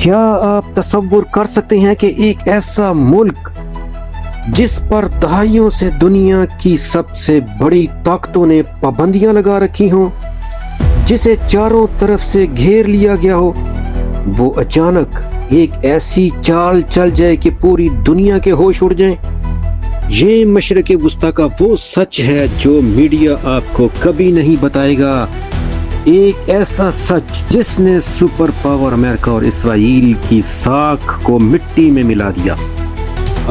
کیا آپ تصور کر سکتے ہیں کہ ایک ایسا ملک جس پر دہائیوں سے دنیا کی سب سے بڑی طاقتوں نے پابندیاں لگا رکھی ہوں، جسے چاروں طرف سے گھیر لیا گیا ہو، وہ اچانک ایک ایسی چال چل جائے کہ پوری دنیا کے ہوش اڑ جائیں؟ یہ مشرق وسطیٰ کا وہ سچ ہے جو میڈیا آپ کو کبھی نہیں بتائے گا، ایک ایسا سچ جس نے سپر پاور امریکہ اور اسرائیل کی ساکھ کو مٹی میں ملا دیا۔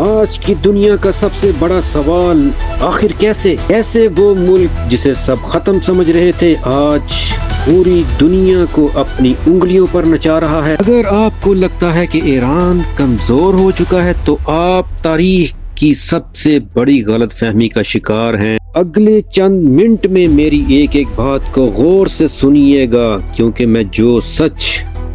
آج کی دنیا کا سب سے بڑا سوال آخر کیسے وہ ملک جسے سب ختم سمجھ رہے تھے آج پوری دنیا کو اپنی انگلیوں پر نچا رہا ہے؟ اگر آپ کو لگتا ہے کہ ایران کمزور ہو چکا ہے تو آپ تاریخ کی سب سے بڑی غلط فہمی کا شکار ہیں۔ اگلے چند منٹ میں میری ایک ایک بات کو غور سے سنیے گا، کیونکہ میں جو سچ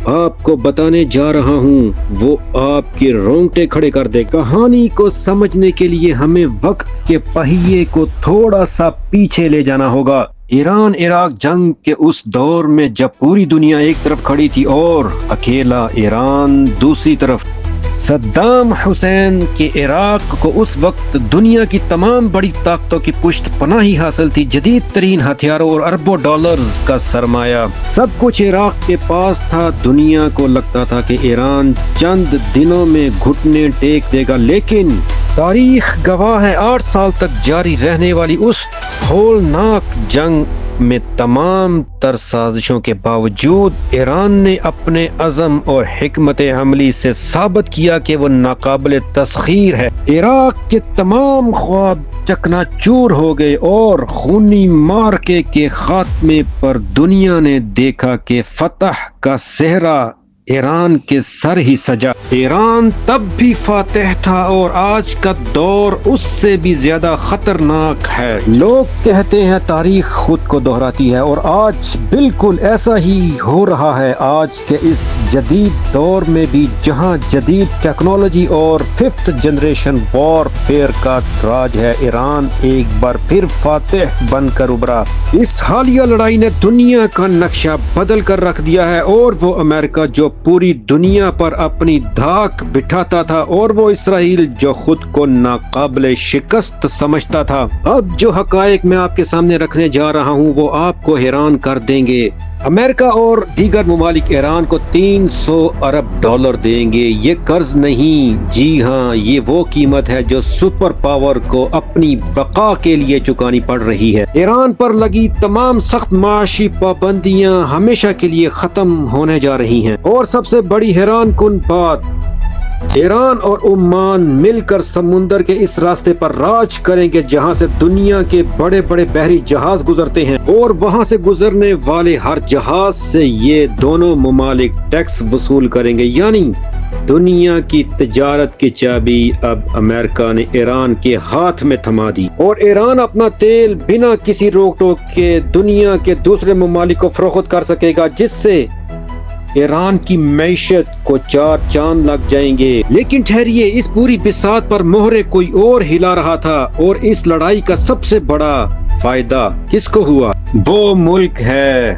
آپ کو بتانے جا رہا ہوں وہ آپ کے رونگٹے کھڑے کر دے۔ کہانی کو سمجھنے کے لیے ہمیں وقت کے پہیے کو تھوڑا سا پیچھے لے جانا ہوگا۔ ایران عراق جنگ کے اس دور میں جب پوری دنیا ایک طرف کھڑی تھی اور اکیلا ایران دوسری طرف، صدام حسین کے عراق کو اس وقت دنیا کی تمام بڑی طاقتوں کی پشت پناہی حاصل تھی، جدید ترین ہتھیاروں اور اربوں ڈالرز کا سرمایہ، سب کچھ عراق کے پاس تھا۔ دنیا کو لگتا تھا کہ ایران چند دنوں میں گھٹنے ٹیک دے گا، لیکن تاریخ گواہ ہے 8 سال تک جاری رہنے والی اس ہولناک جنگ میں تمام تر سازشوں کے باوجود ایران نے اپنے عزم اور حکمت عملی سے ثابت کیا کہ وہ ناقابل تسخیر ہے۔ عراق کے تمام خواب چکنا چور ہو گئے اور خونی معرکے کے خاتمے پر دنیا نے دیکھا کہ فتح کا صحرا ایران کے سر ہی سجا۔ ایران تب بھی فاتح تھا اور آج کا دور اس سے بھی زیادہ خطرناک ہے۔ لوگ کہتے ہیں تاریخ خود کو دہراتی ہے اور آج بالکل ایسا ہی ہو رہا ہے۔ آج کے اس جدید دور میں بھی جہاں جدید ٹیکنالوجی اور 5th جنریشن وار فیئر کا راج ہے، ایران ایک بار پھر فاتح بن کر ابھرا۔ اس حالیہ لڑائی نے دنیا کا نقشہ بدل کر رکھ دیا ہے، اور وہ امریکہ جو پوری دنیا پر اپنی دھاک بٹھاتا تھا، اور وہ اسرائیل جو خود کو ناقابل شکست سمجھتا تھا، اب جو حقائق میں آپ کے سامنے رکھنے جا رہا ہوں وہ آپ کو حیران کر دیں گے۔ امریکہ اور دیگر ممالک ایران کو $300 ارب دیں گے۔ یہ قرض نہیں، جی ہاں، یہ وہ قیمت ہے جو سپر پاور کو اپنی بقا کے لیے چکانی پڑ رہی ہے۔ ایران پر لگی تمام سخت معاشی پابندیاں ہمیشہ کے لیے ختم ہونے جا رہی ہیں، اور سب سے بڑی حیران کن بات، ایران اور عمان مل کر سمندر کے اس راستے پر راج کریں گے جہاں سے دنیا کے بڑے بڑے بحری جہاز گزرتے ہیں، اور وہاں سے گزرنے والے ہر جہاز سے یہ دونوں ممالک ٹیکس وصول کریں گے۔ یعنی دنیا کی تجارت کی چابی اب امریکہ نے ایران کے ہاتھ میں تھما دی، اور ایران اپنا تیل بنا کسی روک ٹوک کے دنیا کے دوسرے ممالک کو فروخت کر سکے گا، جس سے ایران کی معیشت کو 4 چاند لگ جائیں گے۔ لیکن ٹھہریے، اس پوری بساط پر مہرے کوئی اور ہلا رہا تھا، اور اس لڑائی کا سب سے بڑا فائدہ کس کو ہوا؟ وہ ملک ہے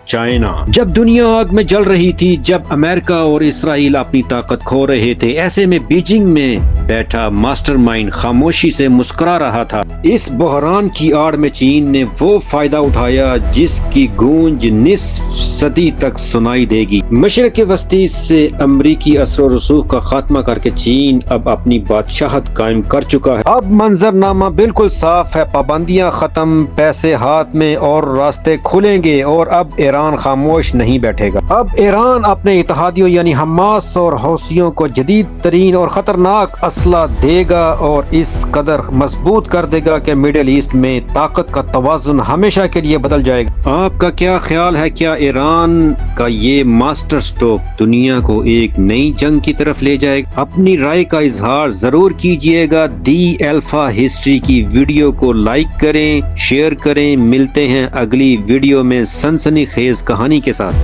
چائنا۔ جب دنیا آگ میں جل رہی تھی، جب امریکہ اور اسرائیل اپنی طاقت کھو رہے تھے، ایسے میں بیجنگ میں بیٹھا ماسٹر مائنڈ خاموشی سے مسکرا رہا تھا۔ اس بحران کی آڑ میں چین نے وہ فائدہ اٹھایا جس کی گونج نصف صدی تک سنائی دے گی۔ مشرق وسطی سے امریکی اثر و رسوخ کا خاتمہ کر کے چین اب اپنی بادشاہت قائم کر چکا ہے۔ اب منظرنامہ بالکل صاف ہے، پابندیاں ختم، پیسے ہاتھ میں، اور راستے کھلیں گے، اور اب ایران خاموش نہیں بیٹھے گا۔ اب ایران اپنے اتحادیوں یعنی حماس اور حوثیوں کو جدید ترین اور خطرناک اسلحہ دے گا، اور اس قدر مضبوط کر دے گا کہ مڈل ایسٹ میں طاقت کا توازن ہمیشہ کے لیے بدل جائے گا۔ آپ کا کیا خیال ہے؟ کیا ایران کا یہ ماسٹر سٹروک دنیا کو ایک نئی جنگ کی طرف لے جائے گا؟ اپنی رائے کا اظہار ضرور کیجیے گا۔ دی الفا ہسٹری کی ویڈیو کو لائک کریں، شیئر کریں۔ ملتے ہیں اگلی ویڈیو میں سنسنی خیز کہانی کے ساتھ۔